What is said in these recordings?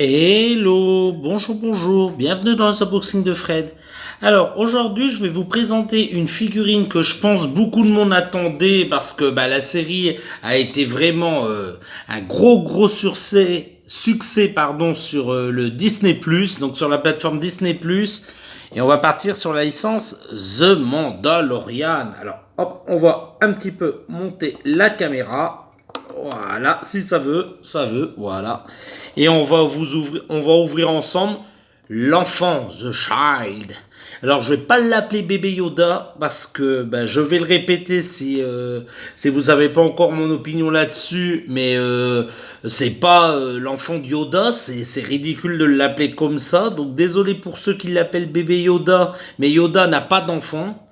Hello, bonjour, bienvenue dans ce unboxing de Fred. Alors aujourd'hui je vais vous présenter une figurine que je pense beaucoup de monde attendait parce que la série a été vraiment un gros succès sur le Disney+, donc sur la plateforme Disney+, et on va partir sur la licence The Mandalorian. Alors hop, on va un petit peu monter la caméra. Voilà, si ça veut, voilà. Et on va ouvrir ensemble l'enfant, the child. Alors je vais pas l'appeler bébé Yoda parce que je vais le répéter si vous avez pas encore mon opinion là-dessus, mais c'est pas l'enfant de Yoda, c'est ridicule de l'appeler comme ça. Donc désolé pour ceux qui l'appellent bébé Yoda, mais Yoda n'a pas d'enfant.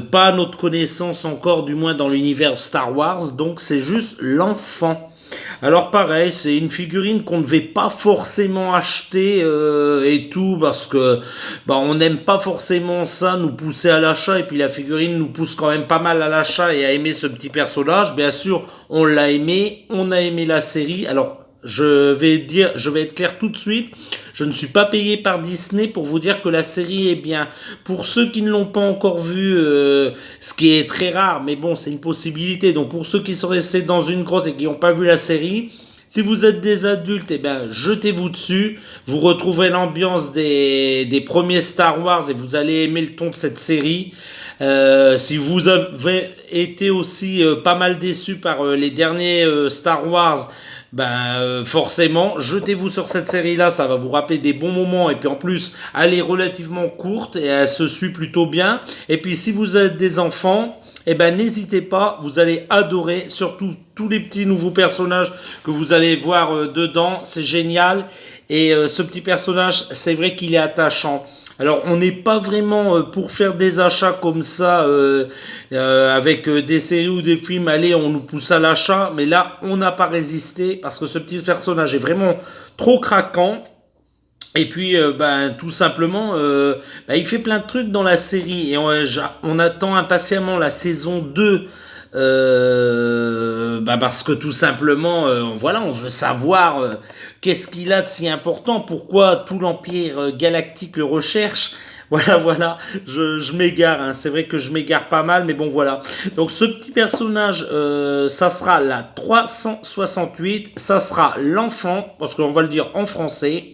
Pas à notre connaissance encore, du moins dans l'univers Star Wars, donc c'est juste l'enfant. Alors pareil, c'est une figurine qu'on ne devait pas forcément acheter et tout, parce que on n'aime pas forcément ça, nous pousser à l'achat, et puis la figurine nous pousse quand même pas mal à l'achat et à aimer ce petit personnage. Bien sûr, on l'a aimé, on a aimé la série. Alors je vais être clair tout de suite. Je ne suis pas payé par Disney pour vous dire que la série est bien. Pour ceux qui ne l'ont pas encore vu, ce qui est très rare, mais bon, c'est une possibilité. Donc pour ceux qui sont restés dans une grotte et qui n'ont pas vu la série, si vous êtes des adultes, jetez-vous dessus. Vous retrouverez l'ambiance des premiers Star Wars et vous allez aimer le ton de cette série. Si vous avez été aussi pas mal déçu par les derniers Star Wars, forcément, jetez-vous sur cette série-là, ça va vous rappeler des bons moments, et puis en plus, elle est relativement courte et elle se suit plutôt bien. Et puis si vous êtes des enfants, n'hésitez pas, vous allez adorer, surtout tous les petits nouveaux personnages que vous allez voir dedans, c'est génial. Et ce petit personnage, c'est vrai qu'il est attachant. Alors, on n'est pas vraiment pour faire des achats comme ça avec des séries ou des films. Allez, on nous pousse à l'achat, mais là, on n'a pas résisté parce que ce petit personnage est vraiment trop craquant. Et puis, tout simplement, il fait plein de trucs dans la série et on attend impatiemment la saison 2. Parce que tout simplement, voilà, on veut savoir qu'est-ce qu'il a de si important, pourquoi tout l'Empire galactique le recherche. Voilà, je m'égare, hein. C'est vrai que je m'égare pas mal, mais bon, voilà. Donc, ce petit personnage, ça sera la 368, ça sera l'enfant, parce qu'on va le dire en français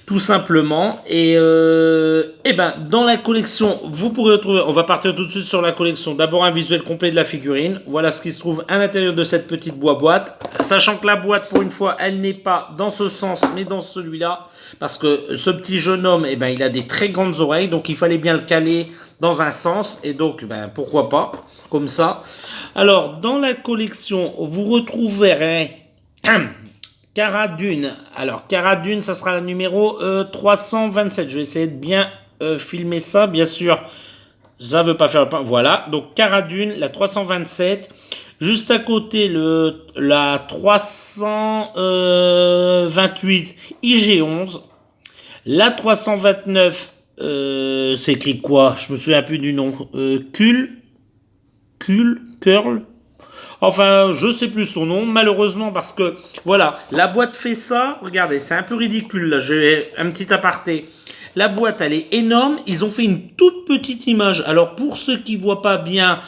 tout simplement. Et dans la collection, vous pourrez retrouver, on va partir tout de suite sur la collection, d'abord un visuel complet de la figurine, voilà ce qui se trouve à l'intérieur de cette petite boîte, sachant que la boîte, pour une fois, elle n'est pas dans ce sens, mais dans celui-là, parce que ce petit jeune homme, il a des très grandes oreilles, donc il fallait bien le caler dans un sens, et donc, pourquoi pas, comme ça. Alors, dans la collection, vous retrouverez Cara Dune. Alors, Cara Dune, ça sera la numéro 327. Je vais essayer de bien filmer ça, bien sûr. Ça veut pas faire le pain. Voilà. Donc, Cara Dune, la 327. Juste à côté, la 328 IG11. La 329, c'est écrit quoi? Je me souviens plus du nom. Curl. Enfin, je sais plus son nom, malheureusement, parce que, voilà, la boîte fait ça. Regardez, c'est un peu ridicule, là, j'ai un petit aparté. La boîte, elle est énorme. Ils ont fait une toute petite image. Alors, pour ceux qui voient pas bien,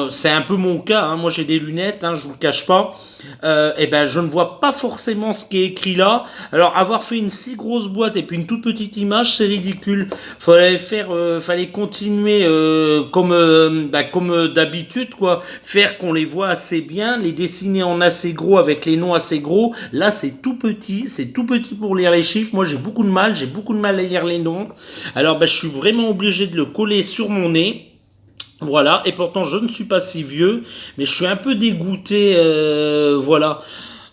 c'est un peu mon cas, hein. Moi, j'ai des lunettes, hein, je vous le cache pas. Je ne vois pas forcément ce qui est écrit là. Alors, avoir fait une si grosse boîte et puis une toute petite image, c'est ridicule. Fallait continuer comme d'habitude, quoi. Faire qu'on les voit assez bien, les dessiner en assez gros avec les noms assez gros. Là, c'est tout petit pour lire les chiffres. Moi, j'ai beaucoup de mal à lire les noms. Alors, je suis vraiment obligé de le coller sur mon nez. Voilà, et pourtant je ne suis pas si vieux, mais je suis un peu dégoûté, voilà.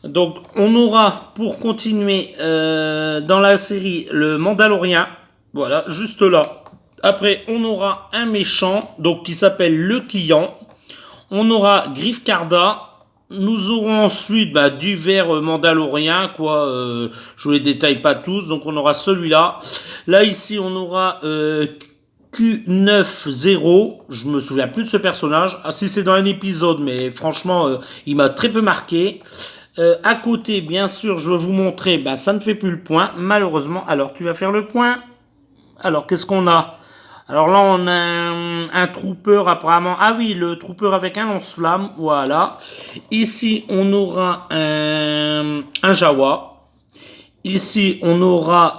Donc on aura, pour continuer dans la série, le Mandalorien, voilà, juste là. Après on aura un méchant, donc qui s'appelle le Client. On aura Griff Karga. Nous aurons ensuite divers Mandaloriens, quoi. Je vous les détaille pas tous, donc on aura celui-là. Là ici on aura Q90, je me souviens plus de ce personnage. Ah si, c'est dans un épisode, mais franchement il m'a très peu marqué. À côté, bien sûr, je vais vous montrer, bah, ça ne fait plus le point, malheureusement. Alors, tu vas faire le point. Alors, qu'est-ce qu'on a? Alors là, on a un trooper apparemment. Ah oui, le trooper avec un lance-flamme. Voilà. Ici, on aura un Jawa. Ici, on aura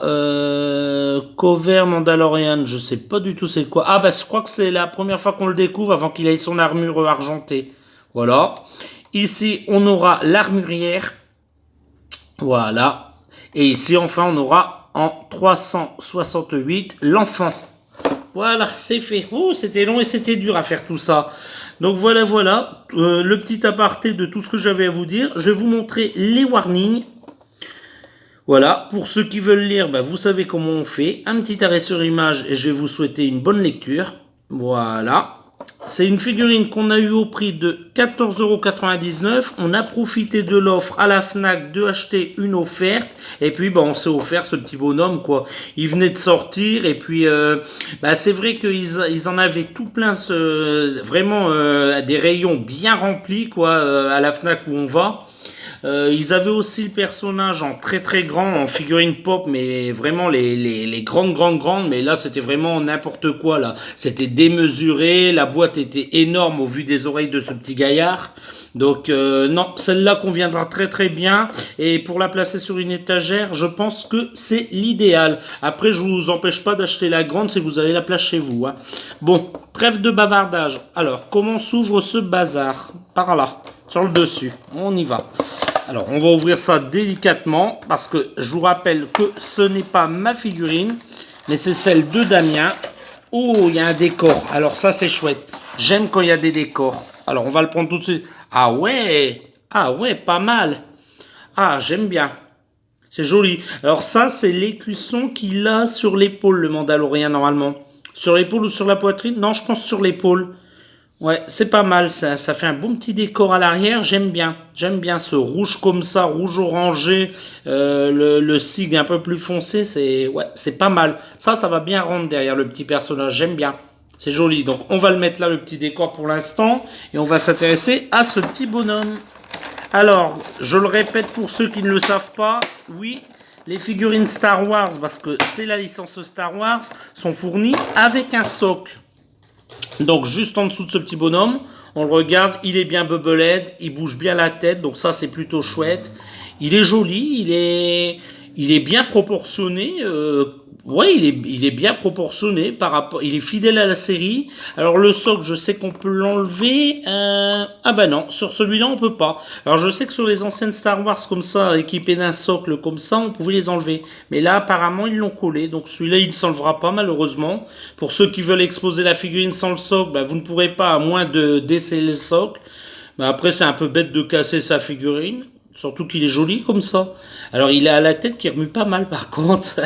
Cover Mandalorian. Je sais pas du tout c'est quoi. Ah bah, je crois que c'est la première fois qu'on le découvre avant qu'il ait son armure argentée. Voilà. Ici, on aura l'armurière. Voilà. Et ici, enfin, on aura en 368 l'enfant. Voilà, c'est fait. Oh, c'était long et c'était dur à faire tout ça. Donc voilà, le petit aparté de tout ce que j'avais à vous dire. Je vais vous montrer les warnings. Voilà, pour ceux qui veulent lire, bah, vous savez comment on fait. Un petit arrêt sur image et je vais vous souhaiter une bonne lecture. Voilà. C'est une figurine qu'on a eu au prix de 14,99 €. On a profité de l'offre à la Fnac de acheter une offerte. Et puis, bah, on s'est offert ce petit bonhomme, quoi. Il venait de sortir. Et puis, bah, c'est vrai qu'ils en avaient tout plein, vraiment des rayons bien remplis, quoi, à la Fnac où on va. Ils avaient aussi le personnage en très très grand, en figurine pop, mais vraiment les grandes, mais là c'était vraiment n'importe quoi là. C'était démesuré, la boîte était énorme au vu des oreilles de ce petit gaillard. Donc non, celle-là conviendra très très bien et pour la placer sur une étagère, je pense que c'est l'idéal. Après, je vous empêche pas d'acheter la grande si vous avez la place chez vous. Hein. Bon, trêve de bavardage. Alors, comment s'ouvre ce bazar? Par là, sur le dessus. On y va. Alors, on va ouvrir ça délicatement parce que je vous rappelle que ce n'est pas ma figurine, mais c'est celle de Damien. Oh, il y a un décor. Alors ça, c'est chouette. J'aime quand il y a des décors. Alors, on va le prendre tout de suite. Ah ouais, pas mal. Ah, j'aime bien. C'est joli. Alors ça, c'est l'écusson qu'il a sur l'épaule, le Mandalorien, normalement. Sur l'épaule ou sur la poitrine? Non, je pense sur l'épaule. Ouais, c'est pas mal, ça fait un bon petit décor à l'arrière, j'aime bien ce rouge comme ça, rouge orangé, le sig un peu plus foncé, c'est pas mal. Ça va bien rendre derrière le petit personnage, j'aime bien, c'est joli. Donc on va le mettre là, le petit décor pour l'instant, et on va s'intéresser à ce petit bonhomme. Alors, je le répète pour ceux qui ne le savent pas, oui, les figurines Star Wars, parce que c'est la licence Star Wars, sont fournies avec un socle. Donc juste en dessous de ce petit bonhomme, on le regarde, il est bien bubblehead, il bouge bien la tête, donc ça c'est plutôt chouette. Il est joli, il est bien proportionné. Ouais, il est bien proportionné par rapport. Il est fidèle à la série. Alors le socle, je sais qu'on peut l'enlever. Ah bah non, sur celui-là on peut pas. Alors je sais que sur les anciennes Star Wars comme ça, équipées d'un socle comme ça, on pouvait les enlever. Mais là apparemment ils l'ont collé, donc celui-là il ne s'enlèvera pas malheureusement. Pour ceux qui veulent exposer la figurine sans le socle, bah, vous ne pourrez pas à moins de desceller le socle. Bah, après c'est un peu bête de casser sa figurine. Surtout qu'il est joli comme ça. Alors il a la tête qui remue pas mal par contre.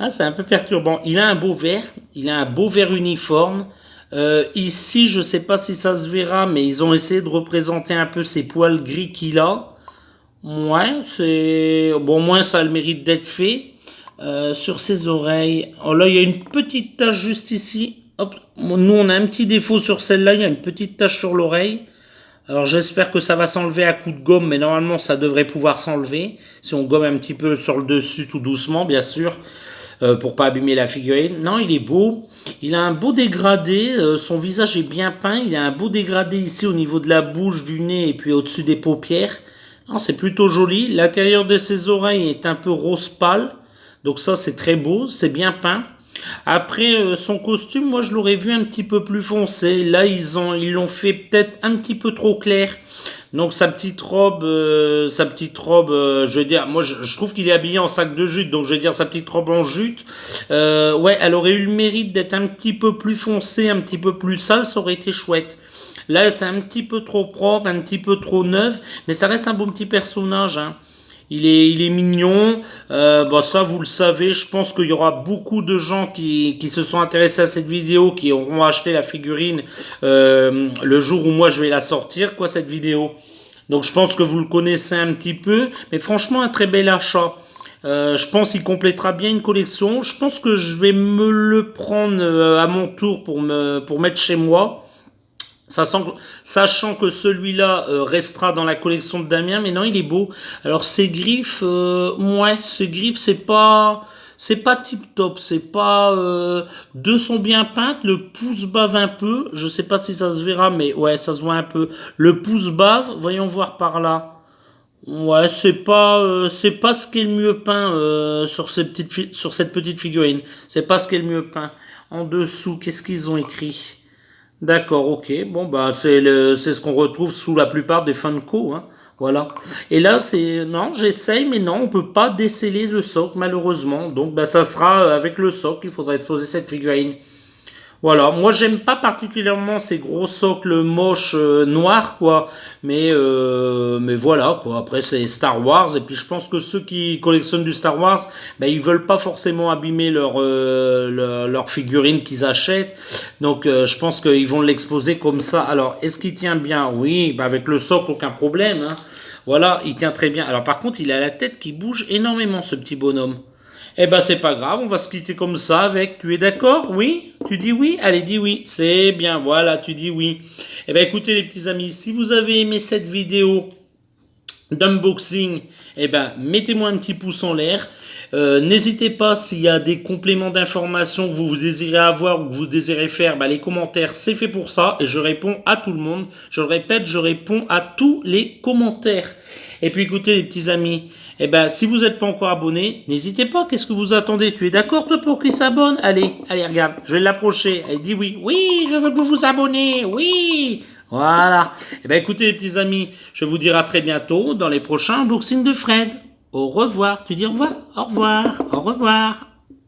Ah, c'est un peu perturbant. Il a un beau vert uniforme. Ici, je sais pas si ça se verra, mais ils ont essayé de représenter un peu ses poils gris qu'il a. Ouais, c'est bon, moins ça a le mérite d'être fait. Sur ses oreilles. Oh là, il y a une petite tache juste ici. Hop, nous on a un petit défaut sur celle-là. Il y a une petite tache sur l'oreille. Alors j'espère que ça va s'enlever à coup de gomme, mais normalement ça devrait pouvoir s'enlever. Si on gomme un petit peu sur le dessus tout doucement, bien sûr, pour pas abîmer la figurine. Non, il est beau. Il a un beau dégradé. Son visage est bien peint. Il a un beau dégradé ici au niveau de la bouche, du nez et puis au-dessus des paupières. Non, c'est plutôt joli. L'intérieur de ses oreilles est un peu rose pâle. Donc ça c'est très beau, c'est bien peint. Après son costume, moi je l'aurais vu un petit peu plus foncé. Là ils l'ont fait peut-être un petit peu trop clair. Donc sa petite robe, je veux dire, moi je trouve qu'il est habillé en sac de jute, donc je vais dire sa petite robe en jute. Ouais, elle aurait eu le mérite d'être un petit peu plus foncée, un petit peu plus sale, ça aurait été chouette. Là c'est un petit peu trop propre, un petit peu trop neuf, mais ça reste un bon petit personnage. Hein. Il est mignon. Bah ça, vous le savez. Je pense qu'il y aura beaucoup de gens qui se sont intéressés à cette vidéo, qui auront acheté la figurine le jour où moi je vais la sortir, quoi, cette vidéo. Donc je pense que vous le connaissez un petit peu. Mais franchement, un très bel achat. Je pense qu'il complétera bien une collection. Je pense que je vais me le prendre à mon tour pour mettre chez moi. Sachant que celui-là restera dans la collection de Damien, mais non, il est beau. Alors ces griffes, ouais, ces griffes, c'est pas tip top, c'est pas. Deux sont bien peintes, le pouce bave un peu. Je sais pas si ça se verra, mais ouais, ça se voit un peu. Le pouce bave, voyons voir par là. Ouais, c'est pas ce qui est le mieux peint sur cette petite figurine. C'est pas ce qui est le mieux peint. En dessous, qu'est-ce qu'ils ont écrit? D'accord, ok. Bon, bah, c'est ce qu'on retrouve sous la plupart des Funko, hein. Voilà. Et là, non, j'essaye, mais non, on peut pas déceler le socle, malheureusement. Donc, bah, ça sera avec le socle, il faudra exposer cette figurine. Voilà, moi j'aime pas particulièrement ces gros socles moches noirs quoi, mais voilà quoi. Après c'est Star Wars et puis je pense que ceux qui collectionnent du Star Wars, ben ils veulent pas forcément abîmer leur figurine qu'ils achètent, donc je pense qu'ils vont l'exposer comme ça. Alors est-ce qu'il tient bien? Oui, ben, avec le socle aucun problème. Hein. Voilà, il tient très bien. Alors par contre il a la tête qui bouge énormément ce petit bonhomme. Eh ben c'est pas grave, on va se quitter comme ça avec. Tu es d'accord? Oui? Tu dis oui? Allez, dis oui. C'est bien, voilà, tu dis oui. Eh ben écoutez les petits amis, si vous avez aimé cette vidéo d'unboxing, eh ben mettez-moi un petit pouce en l'air. N'hésitez pas s'il y a des compléments d'informations que vous désirez avoir ou que vous désirez faire, ben, les commentaires c'est fait pour ça et je réponds à tout le monde. Je le répète, je réponds à tous les commentaires. Et puis écoutez les petits amis, eh ben si vous n'êtes pas encore abonné, n'hésitez pas, qu'est-ce que vous attendez? Tu es d'accord toi pour qu'il s'abonne? Allez, allez regarde, je vais l'approcher. Elle dit oui. Oui, je veux que vous vous abonnez, oui. Voilà. Eh ben écoutez les petits amis, je vous dire à très bientôt dans les prochains unboxings de Fred. Au revoir. Tu dis au revoir? Au revoir. Au revoir.